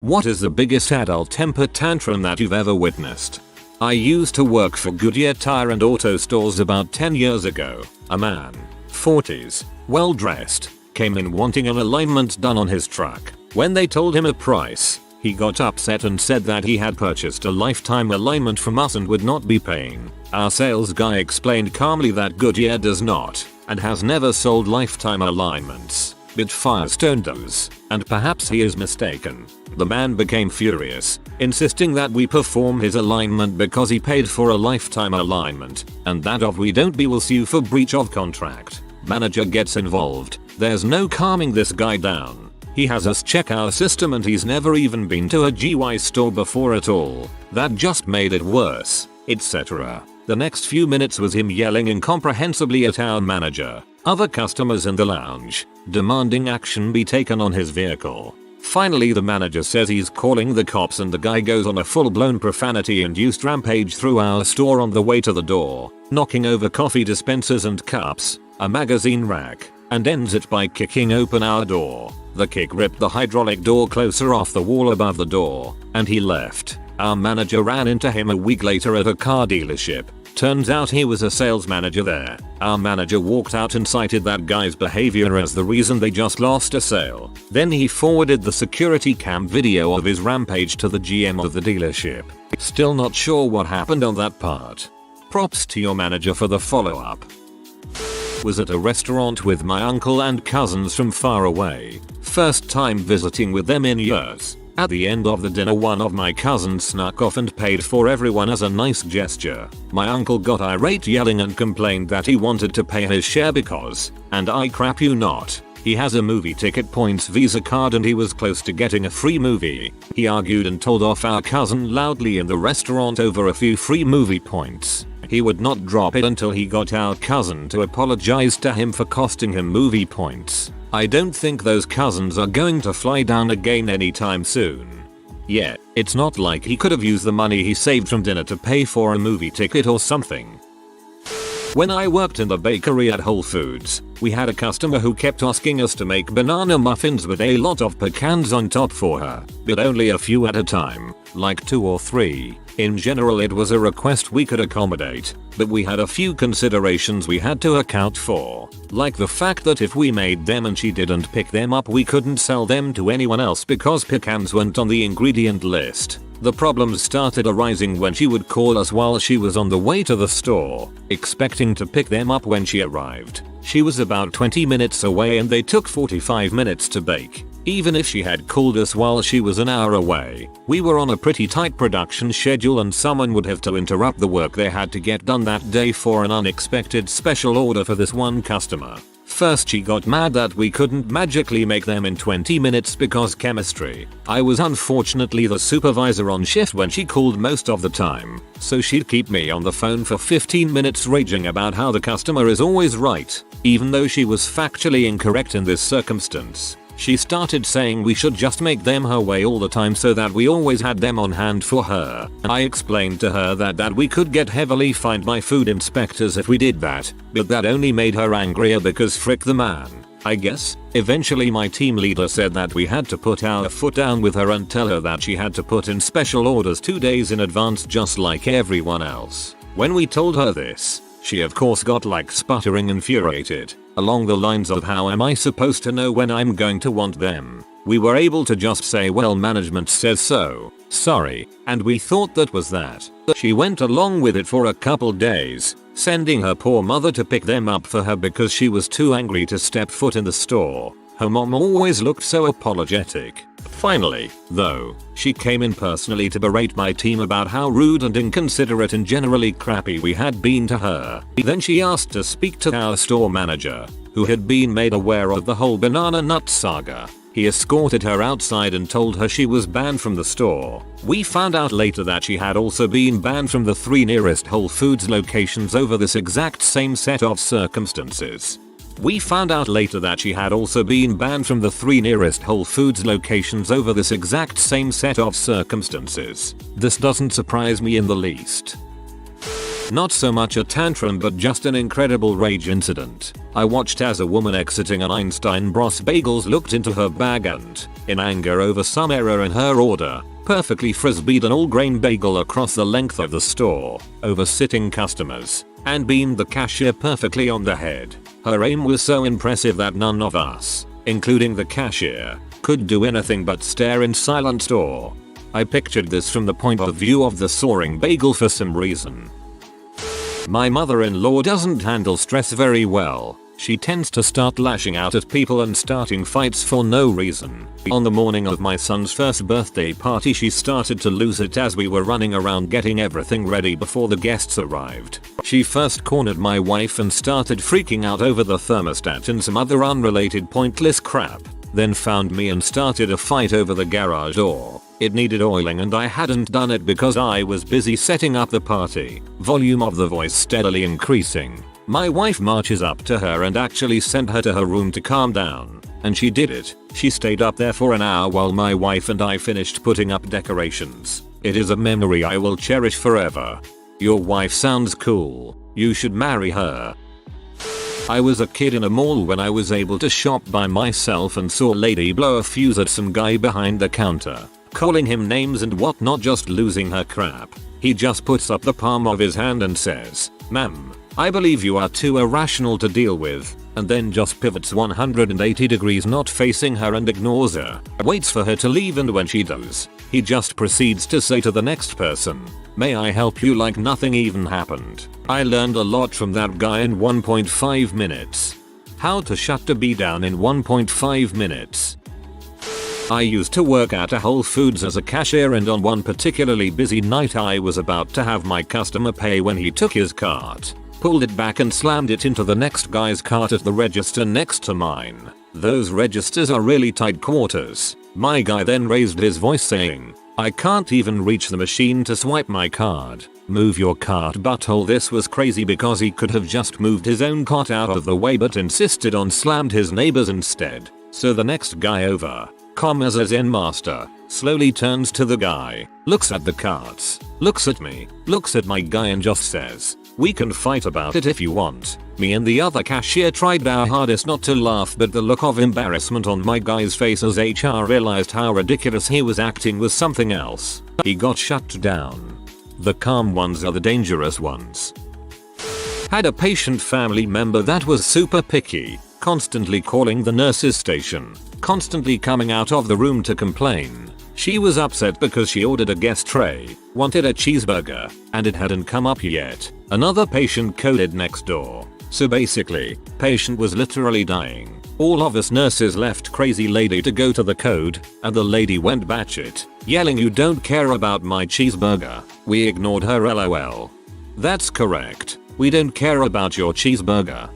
What is the biggest adult temper tantrum that you've ever witnessed? I used to work for Goodyear Tire and Auto Stores about 10 years ago. A man, 40s, well dressed, came in wanting an alignment done on his truck. When they told him a price, he got upset and said that he had purchased a lifetime alignment from us and would not be paying. Our sales guy explained calmly that Goodyear does not, and has never sold lifetime alignments, but Firestone does, and perhaps he is mistaken. The man became furious, insisting that we perform his alignment because he paid for a lifetime alignment, and that if we don't we will sue for breach of contract. Manager gets involved. There's no calming this guy down. He has us check our system and he's never even been to a GY store before at all. That just made it worse, etc. The next few minutes was him yelling incomprehensibly at our manager, other customers in the lounge, demanding action be taken on his vehicle. Finally the manager says he's calling the cops and the guy goes on a full-blown profanity-induced rampage through our store on the way to the door, knocking over coffee dispensers and cups, a magazine rack, and ends it by kicking open our door. The kick ripped the hydraulic door closer off the wall above the door, and he left. Our manager ran into him a week later at a car dealership. Turns out he was a sales manager there. Our manager walked out and cited that guy's behavior as the reason they just lost a sale. Then he forwarded the security cam video of his rampage to the GM of the dealership. Still not sure what happened on that part. Props to your manager for the follow-up. Was at a restaurant with my uncle and cousins from far away. First time visiting with them in years. At the end of the dinner one of my cousins snuck off and paid for everyone as a nice gesture. My uncle got irate yelling and complained that he wanted to pay his share because, and I crap you not, he has a movie ticket points Visa card and he was close to getting a free movie. He argued and told off our cousin loudly in the restaurant over a few free movie points. He would not drop it until he got our cousin to apologize to him for costing him movie points. I don't think those cousins are going to fly down again anytime soon. Yeah, it's not like he could have used the money he saved from dinner to pay for a movie ticket or something. When I worked in the bakery at Whole Foods, we had a customer who kept asking us to make banana muffins with a lot of pecans on top for her, but only a few at a time, like 2 or 3. In general it was a request we could accommodate, but we had a few considerations we had to account for, like the fact that if we made them and she didn't pick them up we couldn't sell them to anyone else because pecans weren't on the ingredient list. The problems started arising when she would call us while she was on the way to the store, expecting to pick them up when she arrived. She was about 20 minutes away and they took 45 minutes to bake. Even if she had called us while she was an hour away, we were on a pretty tight production schedule and someone would have to interrupt the work they had to get done that day for an unexpected special order for this one customer. First she got mad that we couldn't magically make them in 20 minutes because chemistry. I was unfortunately the supervisor on shift when she called most of the time, so she'd keep me on the phone for 15 minutes raging about how the customer is always right, even though she was factually incorrect in this circumstance. She started saying we should just make them her way all the time so that we always had them on hand for her. I explained to her that we could get heavily fined by food inspectors if we did that, but that only made her angrier because frick the man, I guess. Eventually my team leader said that we had to put our foot down with her and tell her that she had to put in special orders 2 days in advance just like everyone else. When we told her this, she of course got like sputtering infuriated, along the lines of how am I supposed to know when I'm going to want them. We were able to just say well management says so, sorry, and we thought that was that. She went along with it for a couple days, sending her poor mother to pick them up for her because she was too angry to step foot in the store. Her mom always looked so apologetic. Finally, though, she came in personally to berate my team about how rude and inconsiderate and generally crappy we had been to her. Then she asked to speak to our store manager, who had been made aware of the whole banana nut saga. He escorted her outside and told her she was banned from the store. We found out later that she had also been banned from the 3 nearest Whole Foods locations over this exact same set of circumstances. This doesn't surprise me in the least. Not so much a tantrum but just an incredible rage incident. I watched as a woman exiting an Einstein Bros bagels looked into her bag and, in anger over some error in her order, perfectly frisbeed an all-grain bagel across the length of the store, over sitting customers, and beamed the cashier perfectly on the head. Her aim was so impressive that none of us, including the cashier, could do anything but stare in silent awe. I pictured this from the point of view of the soaring bagel for some reason. My mother-in-law doesn't handle stress very well. She tends to start lashing out at people and starting fights for no reason. On the morning of my son's first birthday party she started to lose it as we were running around getting everything ready before the guests arrived. She first cornered my wife and started freaking out over the thermostat and some other unrelated pointless crap. Then found me and started a fight over the garage door. It needed oiling and I hadn't done it because I was busy setting up the party. Volume of the voice steadily increasing. My wife marches up to her and actually sent her to her room to calm down. And she did it. She stayed up there for an hour while my wife and I finished putting up decorations. It is a memory I will cherish forever. Your wife sounds cool. You should marry her. I was a kid in a mall when I was able to shop by myself and saw a lady blow a fuse at some guy behind the counter, calling him names and whatnot, just losing her crap. He just puts up the palm of his hand and says, "Ma'am, I believe you are too irrational to deal with," and then just pivots 180 degrees not facing her and ignores her, waits for her to leave, and when she does, he just proceeds to say to the next person, "May I help you?" like nothing even happened. I learned a lot from that guy in 1.5 minutes. How to shut a bee down in 1.5 minutes. I used to work at a Whole Foods as a cashier, and on one particularly busy night I was about to have my customer pay when he took his cart, pulled it back and slammed it into the next guy's cart at the register next to mine. Those registers are really tight quarters. My guy then raised his voice saying, "I can't even reach the machine to swipe my card. Move your cart, butthole." This was crazy because he could have just moved his own cart out of the way but insisted on slammed his neighbor's instead. So the next guy over, as a Zen master, slowly turns to the guy, looks at the carts, looks at me, looks at my guy and just says, "We can fight about it if you want." Me and the other cashier tried our hardest not to laugh, but the look of embarrassment on my guy's face as HR realized how ridiculous he was acting was something else. He got shut down. The calm ones are the dangerous ones. Had a patient family member that was super picky, constantly calling the nurse's station, constantly coming out of the room to complain. She was upset because she ordered a guest tray, wanted a cheeseburger, and it hadn't come up yet. Another patient coded next door. So basically, patient was literally dying. All of us nurses left crazy lady to go to the code, and the lady went batshit, yelling, "You don't care about my cheeseburger." We ignored her, lol. That's correct. We don't care about your cheeseburger.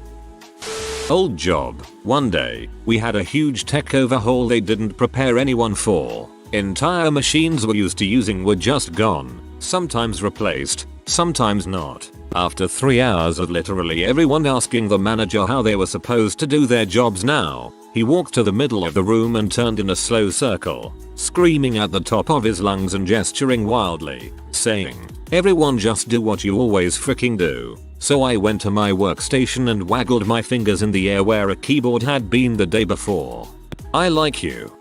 Old job. One day, we had a huge tech overhaul they didn't prepare anyone for. Entire machines we're used to using were just gone, sometimes replaced, sometimes not. After 3 hours of literally everyone asking the manager how they were supposed to do their jobs now, he walked to the middle of the room and turned in a slow circle, screaming at the top of his lungs and gesturing wildly, saying, "Everyone just do what you always freaking do." So I went to my workstation and waggled my fingers in the air where a keyboard had been the day before. I like you.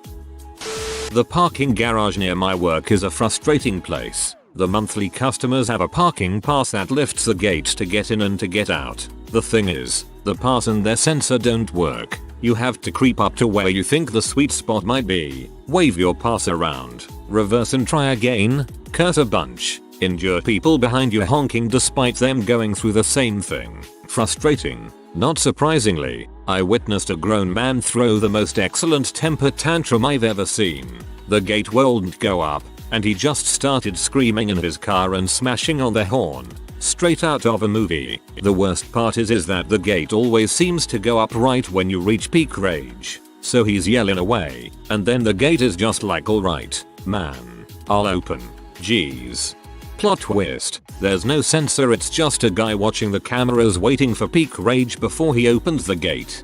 The parking garage near my work is a frustrating place. The monthly customers have a parking pass that lifts the gate to get in and to get out. The thing is, the pass and their sensor don't work. You have to creep up to where you think the sweet spot might be, wave your pass around, reverse and try again, curse a bunch, injure people behind you honking despite them going through the same thing. Frustrating. Not surprisingly, I witnessed a grown man throw the most excellent temper tantrum I've ever seen. The gate wouldn't go up, and he just started screaming in his car and smashing on the horn. Straight out of a movie. The worst part is that the gate always seems to go up right when you reach peak rage. So he's yelling away, and then the gate is just like, "Alright, man, I'll open." Jeez. Plot twist. There's no sensor, it's just a guy watching the cameras waiting for peak rage before he opens the gate.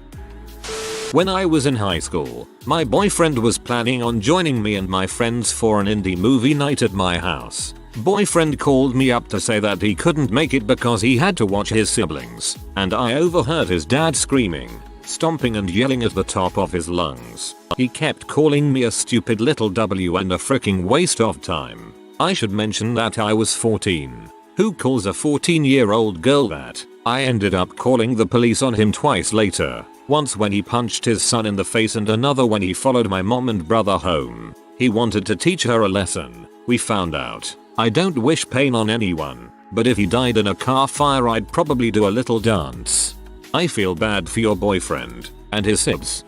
When I was in high school, my boyfriend was planning on joining me and my friends for an indie movie night at my house. Boyfriend called me up to say that he couldn't make it because he had to watch his siblings, and I overheard his dad screaming, stomping and yelling at the top of his lungs. He kept calling me a stupid little W and a freaking waste of time. I should mention that I was 14. Who calls a 14-year-old girl that? I ended up calling the police on him twice later, once when he punched his son in the face and another when he followed my mom and brother home. He wanted to teach her a lesson. We found out. I don't wish pain on anyone, but if he died in a car fire I'd probably do a little dance. I feel bad for your boyfriend and his sibs.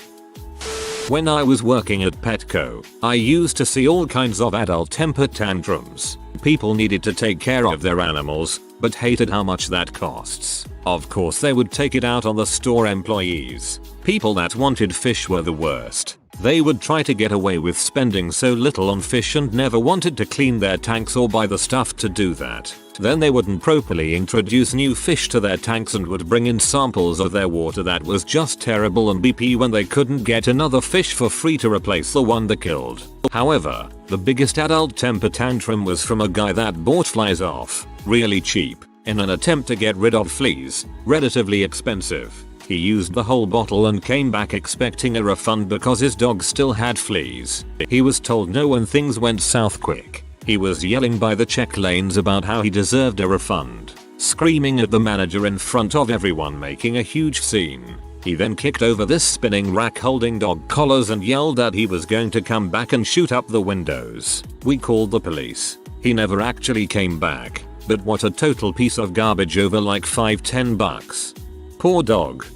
When I was working at Petco, I used to see all kinds of adult temper tantrums. People needed to take care of their animals, but hated how much that costs. Of course they would take it out on the store employees. People that wanted fish were the worst. They would try to get away with spending so little on fish and never wanted to clean their tanks or buy the stuff to do that. Then they wouldn't properly introduce new fish to their tanks and would bring in samples of their water that was just terrible and BP when they couldn't get another fish for free to replace the one they killed. However, the biggest adult temper tantrum was from a guy that bought flies off, really cheap, in an attempt to get rid of fleas, relatively expensive. He used the whole bottle and came back expecting a refund because his dog still had fleas. He was told no when things went south quick. He was yelling by the check lanes about how he deserved a refund, screaming at the manager in front of everyone, making a huge scene. He then kicked over this spinning rack holding dog collars and yelled that he was going to come back and shoot up the windows. We called the police. He never actually came back, but what a total piece of garbage over like $5-10 bucks. Poor dog.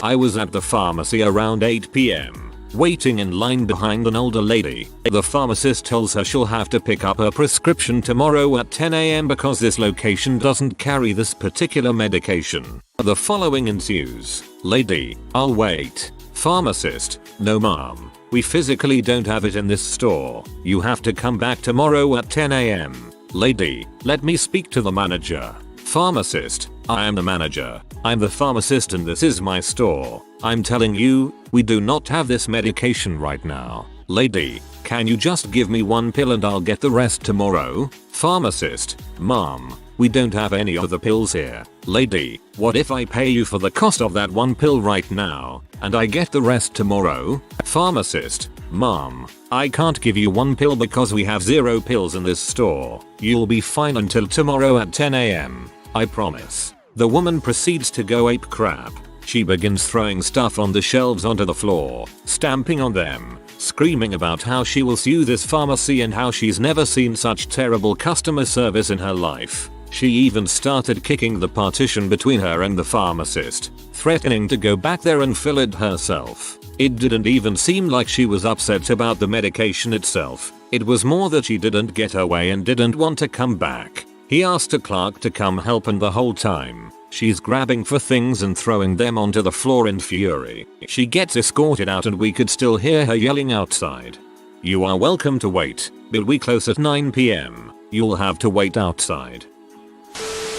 I was at the pharmacy around 8 PM, waiting in line behind an older lady. The pharmacist tells her she'll have to pick up her prescription tomorrow at 10 AM because this location doesn't carry this particular medication. The following ensues. Lady, I'll wait. Pharmacist, no ma'am, we physically don't have it in this store. You have to come back tomorrow at 10 AM. Lady, let me speak to the manager. Pharmacist, I am the manager. I'm the pharmacist and this is my store. I'm telling you, we do not have this medication right now. Lady, can you just give me one pill and I'll get the rest tomorrow? Pharmacist, ma'am, we don't have any of the pills here. Lady, what if I pay you for the cost of that one pill right now, and I get the rest tomorrow? Pharmacist, ma'am, I can't give you one pill because we have 0 pills in this store. You'll be fine until tomorrow at 10 AM. I promise. The woman proceeds to go ape crap. She begins throwing stuff on the shelves onto the floor, stamping on them, screaming about how she will sue this pharmacy and how she's never seen such terrible customer service in her life. She even started kicking the partition between her and the pharmacist, threatening to go back there and fill it herself. It didn't even seem like she was upset about the medication itself. It was more that she didn't get her way and didn't want to come back. He asked a clerk to come help and the whole time, she's grabbing for things and throwing them onto the floor in fury. She gets escorted out and we could still hear her yelling outside. You are welcome to wait, but we close at 9 PM. You'll have to wait outside.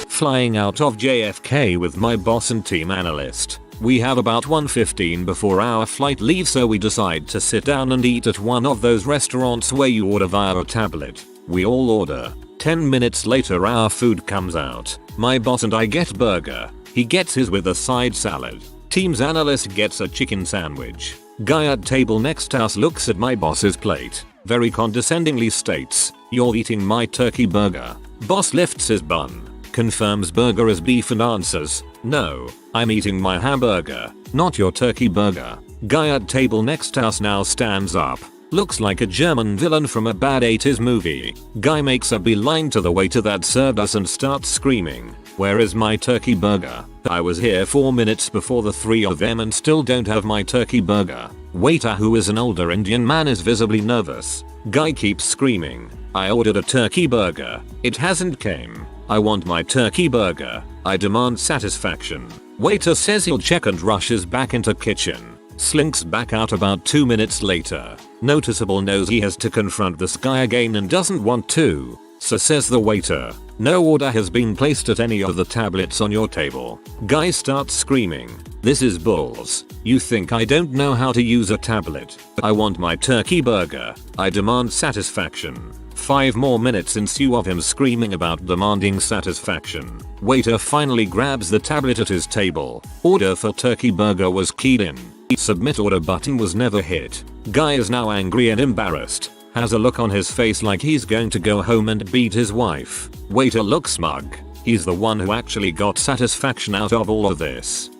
Flying out of JFK with my boss and team analyst. We have about 1:15 before our flight leaves, so we decide to sit down and eat at one of those restaurants where you order via a tablet. We all order. 10 minutes later our food comes out. My boss and I get burger. He gets his with a side salad. Team's analyst gets a chicken sandwich. Guy at table next to us looks at my boss's plate, very condescendingly states, "You're eating my turkey burger." Boss lifts his bun, confirms burger is beef and answers, "No, I'm eating my hamburger, not your turkey burger." Guy at table next to us now stands up. Looks like a German villain from a bad 80s movie. Guy makes a beeline to the waiter that served us and starts screaming, "Where is my turkey burger? I was here 4 minutes before the 3 of them and still don't have my turkey burger." Waiter, who is an older Indian man, is visibly nervous. Guy keeps screaming, "I ordered a turkey burger. It hasn't came. I want my turkey burger. I demand satisfaction." Waiter says he'll check and rushes back into kitchen. Slinks back out about 2 minutes later. Noticeable knows he has to confront this guy again and doesn't want to. So says the waiter, "No order has been placed at any of the tablets on your table." Guy starts screaming, "This is bulls. You think I don't know how to use a tablet? I want my turkey burger. I demand satisfaction." 5 more minutes ensue of him screaming about demanding satisfaction. Waiter finally grabs the tablet at his table. Order for turkey burger was keyed in. Submit order button was never hit. Guy is now angry and embarrassed. Has a look on his face like he's going to go home and beat his wife. Waiter looks smug. He's the one who actually got satisfaction out of all of this.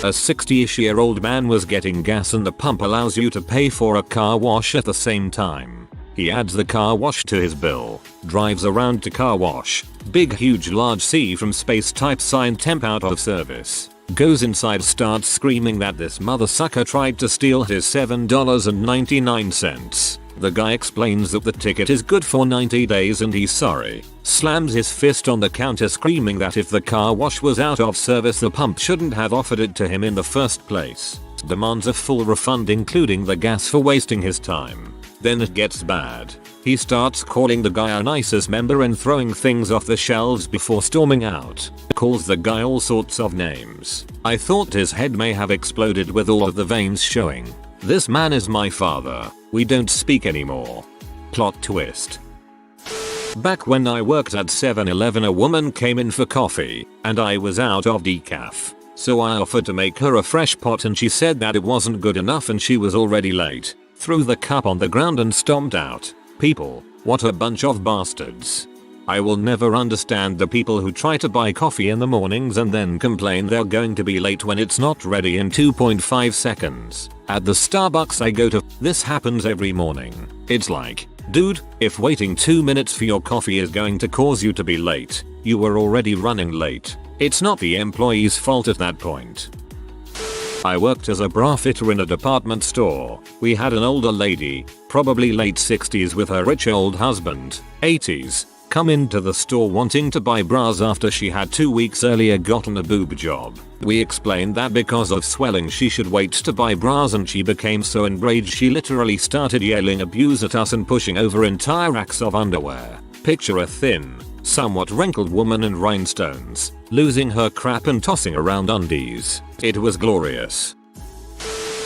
A 60-ish-year-old man was getting gas and the pump allows you to pay for a car wash at the same time. He adds the car wash to his bill, drives around to car wash, big huge large C from space type sign temp out of service. Goes inside, starts screaming that this mother sucker tried to steal his $7.99. The guy explains that the ticket is good for 90 days and he's sorry. Slams his fist on the counter screaming that if the car wash was out of service the pump shouldn't have offered it to him in the first place. Demands a full refund including the gas for wasting his time. Then it gets bad. He starts calling the guy an ISIS member and throwing things off the shelves before storming out. Calls the guy all sorts of names. I thought his head may have exploded with all of the veins showing. This man is my father. We don't speak anymore. Plot twist. Back when I worked at 7-Eleven, a woman came in for coffee and I was out of decaf. So I offered to make her a fresh pot and she said that it wasn't good enough and she was already late. Threw the cup on the ground and stomped out. People, what a bunch of bastards. I will never understand the people who try to buy coffee in the mornings and then complain they're going to be late when it's not ready in 2.5 seconds. At the Starbucks I go to, this happens every morning. It's like, dude, if waiting 2 minutes for your coffee is going to cause you to be late, you were already running late. It's not the employee's fault at that point. I worked as a bra fitter in a department store. We had an older lady, probably late 60s with her rich old husband, 80s, come into the store wanting to buy bras after she had 2 weeks earlier gotten a boob job. We explained that because of swelling she should wait to buy bras and she became so enraged she literally started yelling abuse at us and pushing over entire racks of underwear. Picture a thin, somewhat wrinkled woman in rhinestones, losing her crap and tossing around undies. It was glorious.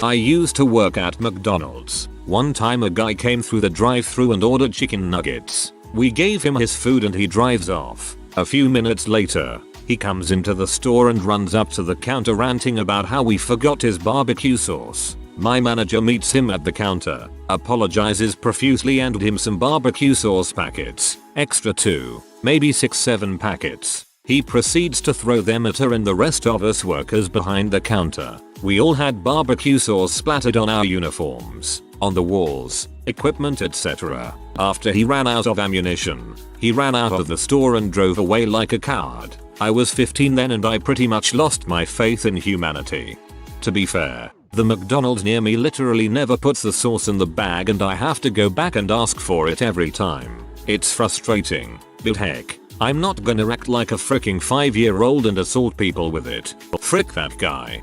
I used to work at McDonald's. One time a guy came through the drive-thru and ordered chicken nuggets. We gave him his food and he drives off. A few minutes later, he comes into the store and runs up to the counter ranting about how we forgot his barbecue sauce. My manager meets him at the counter, apologizes profusely and him some barbecue sauce packets, extra 2, maybe 6-7 packets. He proceeds to throw them at her and the rest of us workers behind the counter. We all had barbecue sauce splattered on our uniforms, on the walls, equipment, etc. After he ran out of ammunition, he ran out of the store and drove away like a coward. I was 15 then and I pretty much lost my faith in humanity. To be fair, the McDonald's near me literally never puts the sauce in the bag and I have to go back and ask for it every time. It's frustrating, but heck, I'm not gonna act like a freaking 5-year-old and assault people with it. Frick that guy.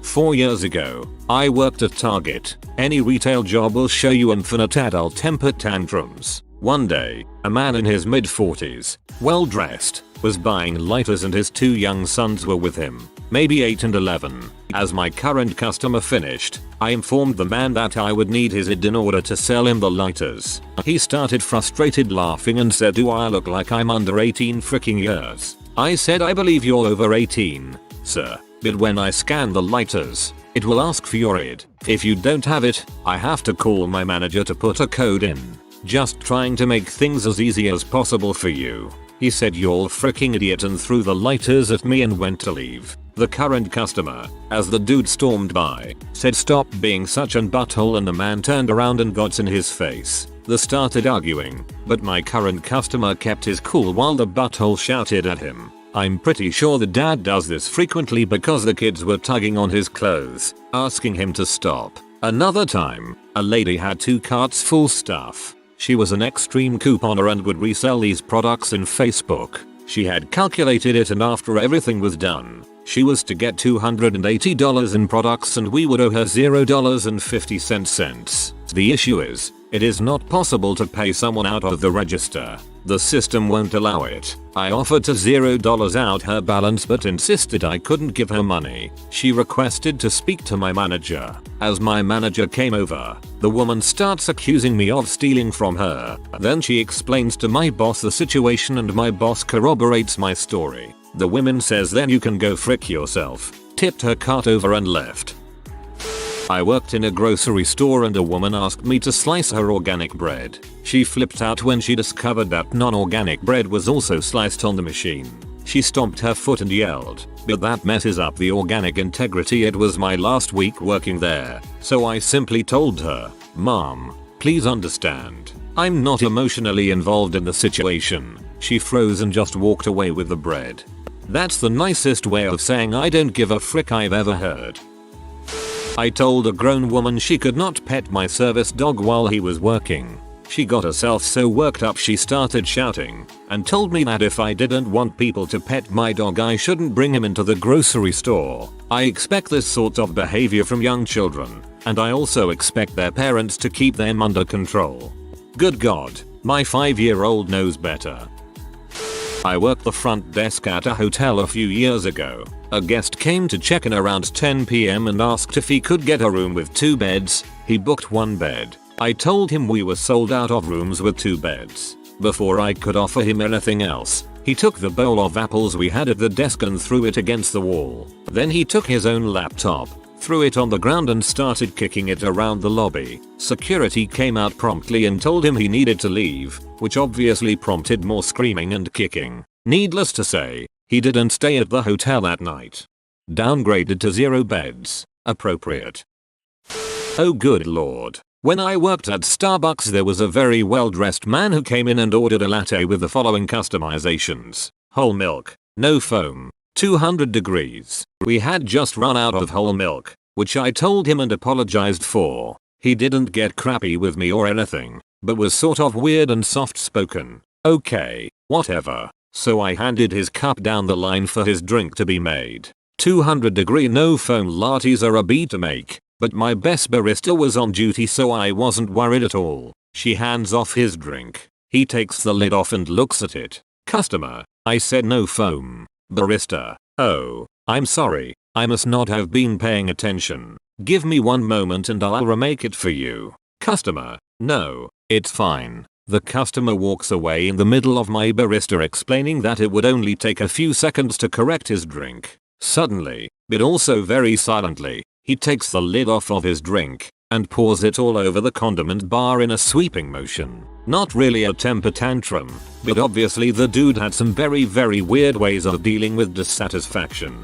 4 years ago, I worked at Target. Any retail job will show you infinite adult temper tantrums. One day, a man in his mid-40s, well dressed, was buying lighters and his 2 young sons were with him, maybe 8 and 11. As my current customer finished, I informed the man that I would need his ID in order to sell him the lighters. He started frustrated laughing and said, "Do I look like I'm under 18 freaking years?" I said, "I believe you're over 18, sir, but when I scan the lighters, it will ask for your ID. If you don't have it, I have to call my manager to put a code in. Just trying to make things as easy as possible for you." He said, "You're freaking idiot," and threw the lighters at me and went to leave. The current customer, as the dude stormed by, said, "Stop being such an butthole," and the man turned around and got in his face. They started arguing, but my current customer kept his cool while the butthole shouted at him. I'm pretty sure the dad does this frequently because the kids were tugging on his clothes, asking him to stop. Another time, a lady had 2 carts full stuff. She was an extreme couponer and would resell these products in Facebook. She had calculated it and after everything was done, she was to get $280 in products and we would owe her $0.50. The issue is, It is not possible to pay someone out of the register. The system won't allow it. I offered to $0 out her balance but insisted I couldn't give her money. She requested to speak to my manager. As my manager came over, the woman starts accusing me of stealing from her. Then she explains to my boss the situation and my boss corroborates my story. The woman says then you can go frick yourself, tipped her cart over and left. I worked in a grocery store and a woman asked me to slice her organic bread. She flipped out when she discovered that non-organic bread was also sliced on the machine. She stomped her foot and yelled, "But that messes up the organic integrity." It was my last week working there, so I simply told her, "Mom, please understand. I'm not emotionally involved in the situation." She froze and just walked away with the bread. That's the nicest way of saying I don't give a frick I've ever heard. I told a grown woman she could not pet my service dog while he was working. She got herself so worked up she started shouting and told me that if I didn't want people to pet my dog I shouldn't bring him into the grocery store. I expect this sort of behavior from young children, and I also expect their parents to keep them under control. Good God, my 5-year-old knows better. I worked the front desk at a hotel a few years ago. A guest came to check in around 10 PM and asked if he could get a room with 2 beds. He booked 1 bed. I told him we were sold out of rooms with 2 beds. Before I could offer him anything else, he took the bowl of apples we had at the desk and threw it against the wall. Then he took his own laptop, threw it on the ground and started kicking it around the lobby. Security came out promptly and told him he needed to leave, which obviously prompted more screaming and kicking. Needless to say, he didn't stay at the hotel that night. Downgraded to 0 beds. Appropriate. Oh good lord. When I worked at Starbucks there was a very well-dressed man who came in and ordered a latte with the following customizations. Whole milk, no foam, 200 degrees. We had just run out of whole milk, which I told him and apologized for. He didn't get crappy with me or anything, but was sort of weird and soft-spoken. Okay, whatever. So I handed his cup down the line for his drink to be made. 200 degree no foam lattes are a beat to make, but my best barista was on duty so I wasn't worried at all. She hands off his drink. He takes the lid off and looks at it. Customer, I said no foam. Barista, oh, I'm sorry, I must not have been paying attention. Give me 1 moment and I'll remake it for you. Customer, no, it's fine. The customer walks away in the middle of my barista explaining that it would only take a few seconds to correct his drink. Suddenly, but also very silently, he takes the lid off of his drink and pours it all over the condiment bar in a sweeping motion. Not really a temper tantrum, but obviously the dude had some very weird ways of dealing with dissatisfaction.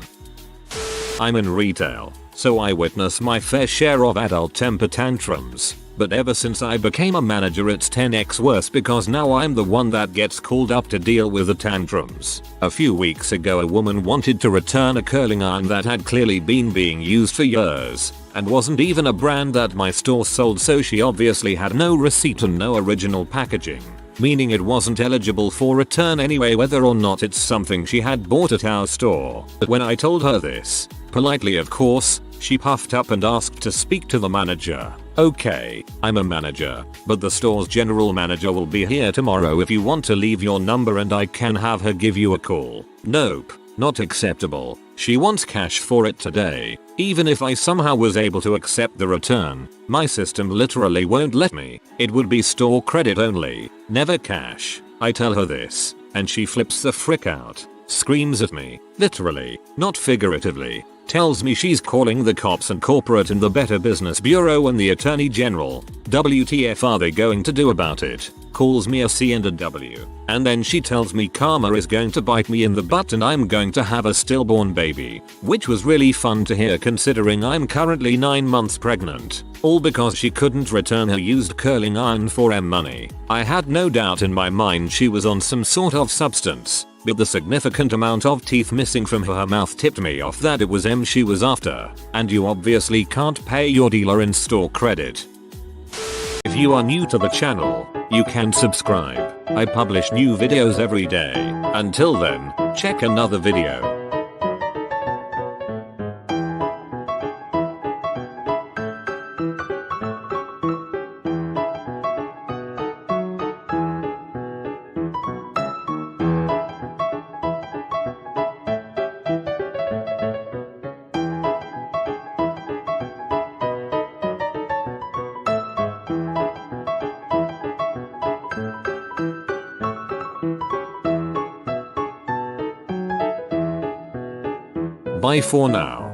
I'm in retail, so I witness my fair share of adult temper tantrums. But ever since I became a manager it's 10x worse because now I'm the one that gets called up to deal with the tantrums. A few weeks ago a woman wanted to return a curling iron that had clearly been being used for years and wasn't even a brand that my store sold, so she obviously had no receipt and no original packaging, meaning it wasn't eligible for return anyway whether or not it's something she had bought at our store. But when I told her this, politely of course, she puffed up and asked to speak to the manager. Okay, I'm a manager, but the store's general manager will be here tomorrow if you want to leave your number and I can have her give you a call. Nope, not acceptable. She wants cash for it today. Even if I somehow was able to accept the return, my system literally won't let me. It would be store credit only, never cash. I tell her this, and she flips the frick out, screams at me, literally, not figuratively. Tells me she's calling the cops and corporate and the Better Business Bureau and the Attorney General. WTF are they going to do about it? Calls me a C and a W. And then she tells me karma is going to bite me in the butt and I'm going to have a stillborn baby. Which was really fun to hear considering I'm currently 9 months pregnant. All because she couldn't return her used curling iron for money. I had no doubt in my mind she was on some sort of substance. But the significant amount of teeth missing from her mouth tipped me off that it was she was after, and you obviously can't pay your dealer in store credit. If you are new to the channel, you can subscribe. I publish new videos every day. Until then, check another video. Bye for now.